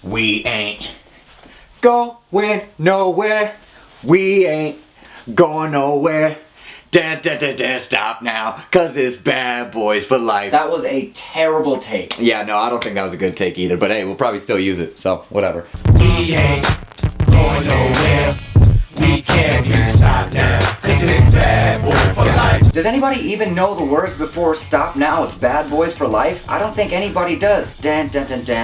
We ain't going nowhere. We ain't going nowhere. Stop now, cause it's Bad Boys for Life. That was a terrible take. Yeah, no, I don't think that was a good take either, but hey, we'll probably still use it, so whatever. We ain't going nowhere. We can't even stop now, cause it's Bad Boys for Life. Does anybody even know the words before stop now? It's Bad Boys for Life? I don't think anybody does.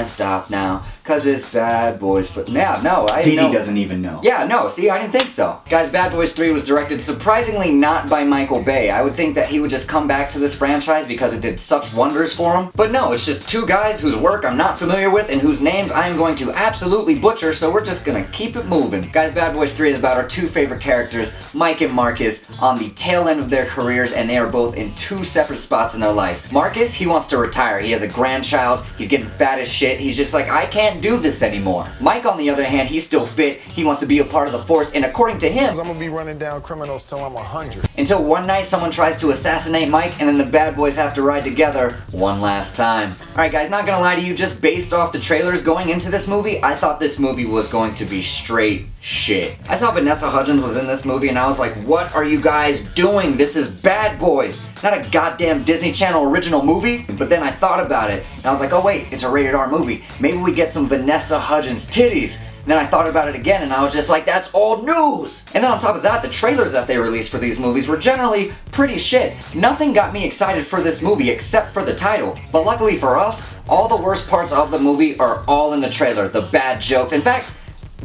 Stop now, cause it's Bad Boys for... Yeah, no, I Dee know. Dee doesn't even know. Yeah, no, see, I didn't think so. Guys, Bad Boys 3 was directed surprisingly not by Michael Bay. I would think that he would just come back to this franchise because it did such wonders for him. But no, it's just two guys whose work I'm not familiar with and whose names I am going to absolutely butcher, so we're just gonna keep it moving. Guys, Bad Boys 3 is about our two favorite characters, Mike and Marcus, on the tail end of their careers, and they are both in two separate spots in their life. Marcus, he wants to retire. He has a grandchild. He's getting fat as shit. He's just like, I can't do this anymore. Mike, on the other hand, he's still fit. He wants to be a part of the force, and according to him, I'm gonna be running down criminals till I'm 100. until one night someone tries to assassinate Mike, and then the bad boys have to ride together one last time. Alright guys, not gonna lie to you, just based off the trailers going into this movie, I thought this movie was going to be straight shit. I saw Vanessa Hudgens was in this movie and I was like, what are you guys doing? This is Bad Boys, not a goddamn Disney Channel original movie. But then I thought about it and I was like, oh wait, it's a rated R movie. Maybe we get some Vanessa Hudgens titties. And then I thought about it again and I was just like, that's old news! And then on top of that, the trailers that they released for these movies were generally pretty shit. Nothing got me excited for this movie except for the title. But luckily for us, all the worst parts of the movie are all in the trailer, the bad jokes. In fact,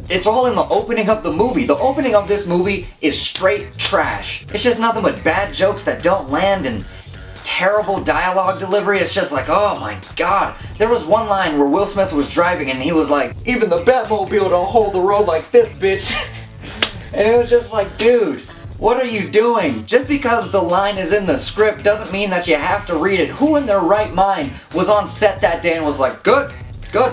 it's all in the opening of the movie. The opening of this movie is straight trash. It's just nothing but bad jokes that don't land and terrible dialogue delivery. It's just like, oh my god. There was one line where Will Smith was driving and he was like, even the Batmobile don't hold the road like this, bitch. And it was just like, dude, what are you doing? Just because the line is in the script doesn't mean that you have to read it. Who in their right mind was on set that day and was like, good,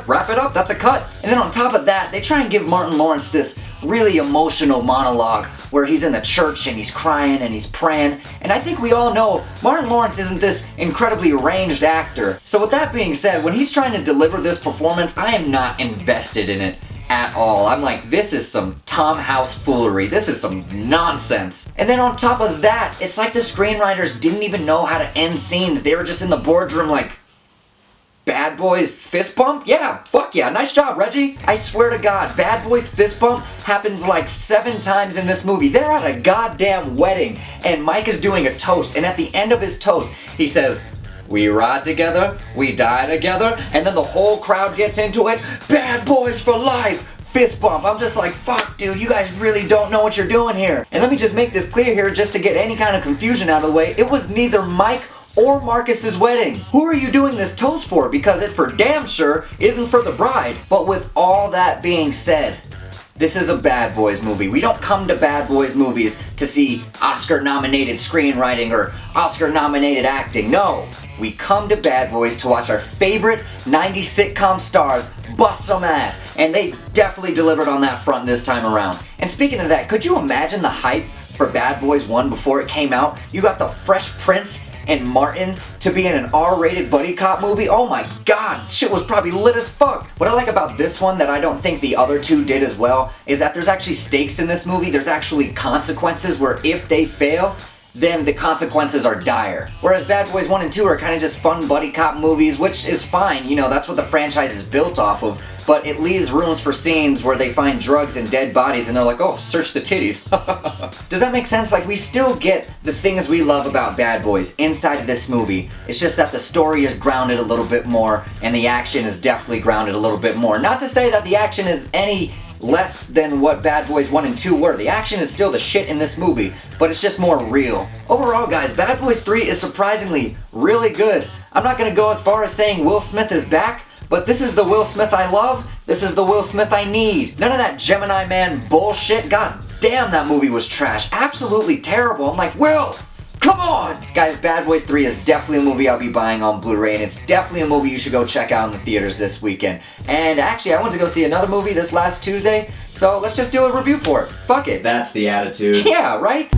wrap it up, that's a cut. And then on top of that, they try and give Martin Lawrence this really emotional monologue where he's in the church and he's crying and he's praying. And I think we all know Martin Lawrence isn't this incredibly arranged actor. So with that being said, when he's trying to deliver this performance, I am not invested in it at all. I'm like, this is some Tom House foolery. This is some nonsense. And then on top of that, it's like the screenwriters didn't even know how to end scenes. They were just in the boardroom like, Bad Boys fist bump? Yeah, fuck yeah, nice job, Reggie. I swear to God, Bad Boys fist bump happens like 7 times in this movie. They're at a goddamn wedding, and Mike is doing a toast, and at the end of his toast, he says, we ride together, we die together, and then the whole crowd gets into it. Bad Boys for life! Fist bump. I'm just like, fuck, dude, you guys really don't know what you're doing here. And let me just make this clear here, just to get any kind of confusion out of the way. It was neither Mike or Marcus's wedding. Who are you doing this toast for? Because it for damn sure isn't for the bride. But with all that being said, this is a Bad Boys movie. We don't come to Bad Boys movies to see Oscar-nominated screenwriting or Oscar-nominated acting. No, we come to Bad Boys to watch our favorite 90s sitcom stars bust some ass. And they definitely delivered on that front this time around. And speaking of that, could you imagine the hype for Bad Boys 1 before it came out? You got the Fresh Prince and Martin to be in an R-rated buddy cop movie. Oh my god, shit was probably lit as fuck. What I like about this one that I don't think the other two did as well is that there's actually stakes in this movie. There's actually consequences where if they fail, then the consequences are dire. Whereas Bad Boys 1 and 2 are kind of just fun buddy cop movies, which is fine, you know, that's what the franchise is built off of, but it leaves rooms for scenes where they find drugs and dead bodies and they're like, oh, search the titties. Does that make sense? Like, we still get the things we love about Bad Boys inside of this movie. It's just that the story is grounded a little bit more and the action is definitely grounded a little bit more. Not to say that the action is any less than what Bad Boys 1 and 2 were. The action is still the shit in this movie, but it's just more real. Overall, guys, Bad Boys 3 is surprisingly really good. I'm not gonna go as far as saying Will Smith is back, but this is the Will Smith I love. This is the Will Smith I need. None of that Gemini Man bullshit. God damn, that movie was trash. Absolutely terrible. I'm like, Will, come on! Guys, Bad Boys 3 is definitely a movie I'll be buying on Blu-ray, and it's definitely a movie you should go check out in the theaters this weekend. And actually, I went to go see another movie this last Tuesday, so let's just do a review for it. Fuck it. That's the attitude. Yeah, right?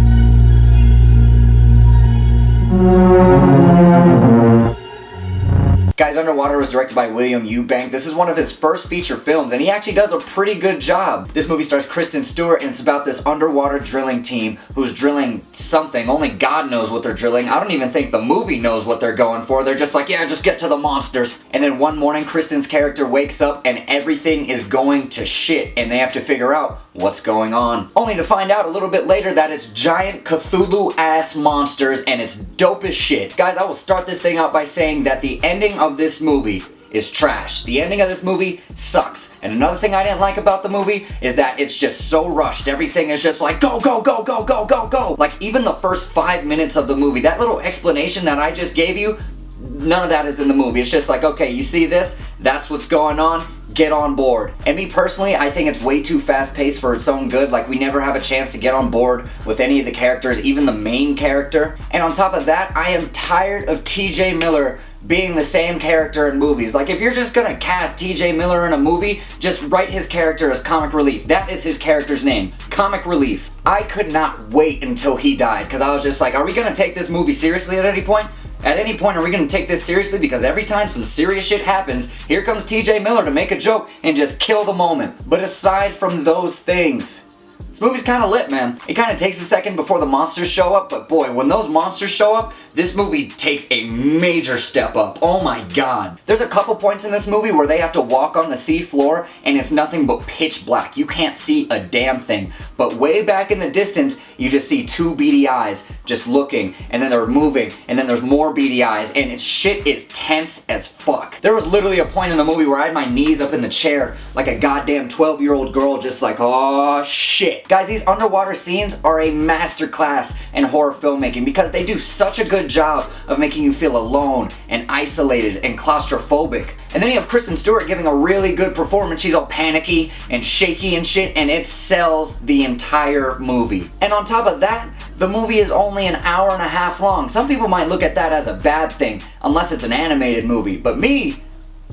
Guys, Underwater was directed by William Eubank. This is one of his first feature films, and he actually does a pretty good job. This movie stars Kristen Stewart, and it's about this underwater drilling team who's drilling something. Only God knows what they're drilling. I don't even think the movie knows what they're going for. They're just like, yeah, just get to the monsters. And then one morning, Kristen's character wakes up and everything is going to shit, and they have to figure out what's going on. Only to find out a little bit later that it's giant Cthulhu-ass monsters, and it's dope as shit. Guys, I will start this thing out by saying that the ending of this movie is trash. The ending of this movie sucks. And another thing I didn't like about the movie is that it's just so rushed. Everything is just like, go, go, go, go, go, go, go. Like, even the first 5 minutes of the movie, that little explanation that I just gave you, none of that is in the movie. It's just like, okay, you see this? That's what's going on. Get on board. And me personally, I think it's way too fast-paced for its own good. Like, we never have a chance to get on board with any of the characters, even the main character. And on top of that, I am tired of TJ Miller being the same character in movies. Like, if you're just gonna cast TJ Miller in a movie, just write his character as Comic Relief. That is his character's name, Comic Relief. I could not wait until he died, because I was just like, are we gonna take this movie seriously at any point? At any point, are we gonna take this seriously? Because every time some serious shit happens, here comes TJ Miller to make a joke and just kill the moment. But aside from those things, this movie's kind of lit, man. It kind of takes a second before the monsters show up, but boy, when those monsters show up, this movie takes a major step up. Oh my god. There's a couple points in this movie where they have to walk on the sea floor and it's nothing but pitch black. You can't see a damn thing. But way back in the distance, you just see two beady eyes just looking, and then they're moving, and then there's more beady eyes, and shit is tense as fuck. There was literally a point in the movie where I had my knees up in the chair like a goddamn 12-year-old girl, just like, oh shit. Guys, these underwater scenes are a masterclass in horror filmmaking because they do such a good job of making you feel alone and isolated and claustrophobic. And then you have Kristen Stewart giving a really good performance. She's all panicky and shaky and shit, and it sells the entire movie. And on top of that, the movie is only an hour and a half long. Some people might look at that as a bad thing, unless it's an animated movie. But me,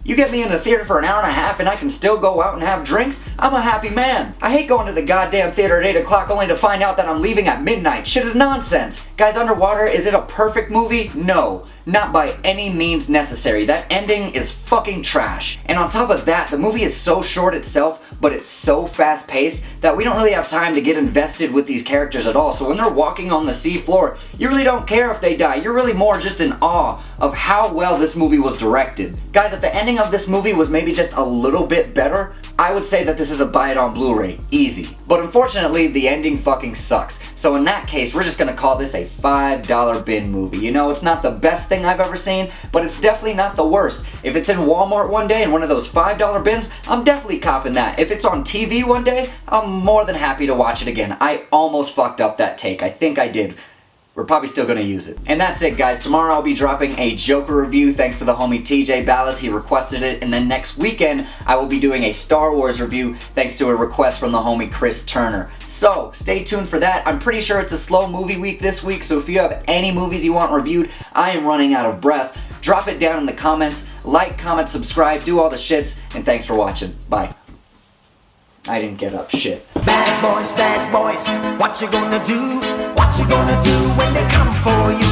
you get me in the theater for an hour and a half and I can still go out and have drinks? I'm a happy man. I hate going to the goddamn theater at 8 o'clock only to find out that I'm leaving at midnight. Shit is nonsense. Guys, Underwater, is it a perfect movie? No. Not by any means necessary. That ending is fucking trash. And on top of that, the movie is so short itself, but it's so fast paced that we don't really have time to get invested with these characters at all. So when they're walking on the sea floor, you really don't care if they die. You're really more just in awe of how well this movie was directed. Guys, if the ending of this movie was maybe just a little bit better, I would say that this is a buy it on Blu-ray. Easy. But unfortunately, the ending fucking sucks. So in that case, we're just gonna call this a $5 bin movie. You know, it's not the best thing I've ever seen, but it's definitely not the worst. If it's in Walmart one day in one of those $5 bins, I'm definitely copping that. If it's on TV one day, I'm more than happy to watch it again. I almost fucked up that take. I think I did. We're probably still gonna use it. And that's it, guys. Tomorrow I'll be dropping a Joker review thanks to the homie TJ Ballas. He requested it. And then next weekend I will be doing a Star Wars review thanks to a request from the homie Chris Turner. So stay tuned for that. I'm pretty sure it's a slow movie week this week, so if you have any movies you want reviewed, I am running out of breath. Drop it down in the comments. Like, comment, subscribe, do all the shits, and thanks for watching. Bye. I didn't get up. Shit. Bad boys, what you gonna do? What you gonna do when they come for you?